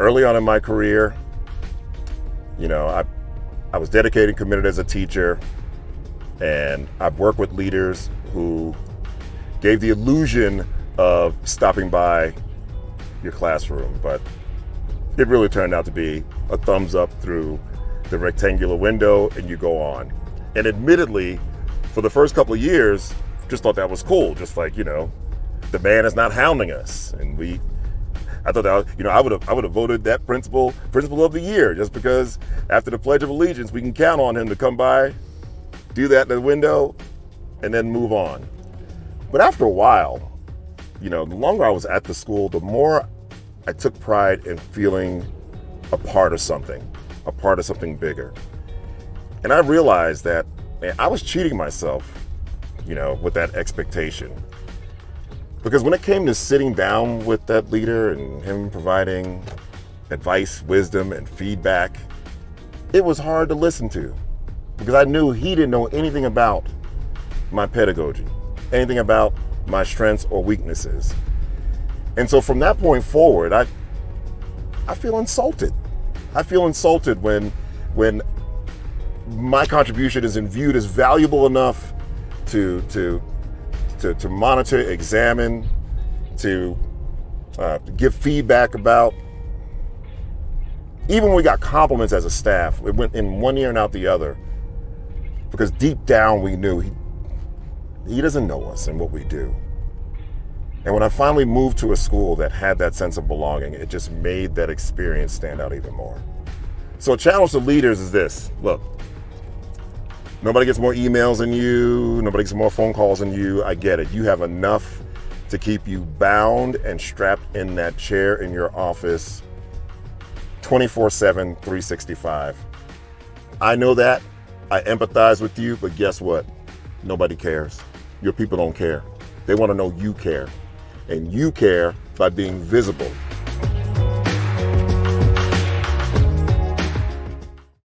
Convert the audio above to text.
early on in my career, I was dedicated and committed as a teacher, and I've worked with leaders who gave the illusion of stopping by your classroom, but it really turned out to be a thumbs up through the rectangular window and you go on. And admittedly, for the first couple of years, just thought that was cool. Just like, the man is not hounding us. And I thought that, I would have voted that principal of the year, just because after the Pledge of Allegiance, we can count on him to come by, do that in the window, and then move on. But after a while, the longer I was at the school, the more I took pride in feeling a part of something bigger. And I realized that, man, I was cheating myself, with that expectation. Because when it came to sitting down with that leader and him providing advice, wisdom, and feedback, it was hard to listen to, because I knew he didn't know anything about my pedagogy, anything about my strengths or weaknesses. And so from that point forward, I feel insulted. I feel insulted when my contribution isn't viewed as valuable enough to monitor, examine, to give feedback about. Even when we got compliments as a staff, it went in one ear and out the other, because deep down we knew he doesn't know us and what we do. And when I finally moved to a school that had that sense of belonging, it just made that experience stand out even more. So a challenge to leaders is this: look, nobody gets more emails than you, nobody gets more phone calls than you. I get it. You have enough to keep you bound and strapped in that chair in your office 24/7, 365. I know that. I empathize with you, but guess what? Nobody cares. Your people don't care. They want to know you care. And you care by being visible.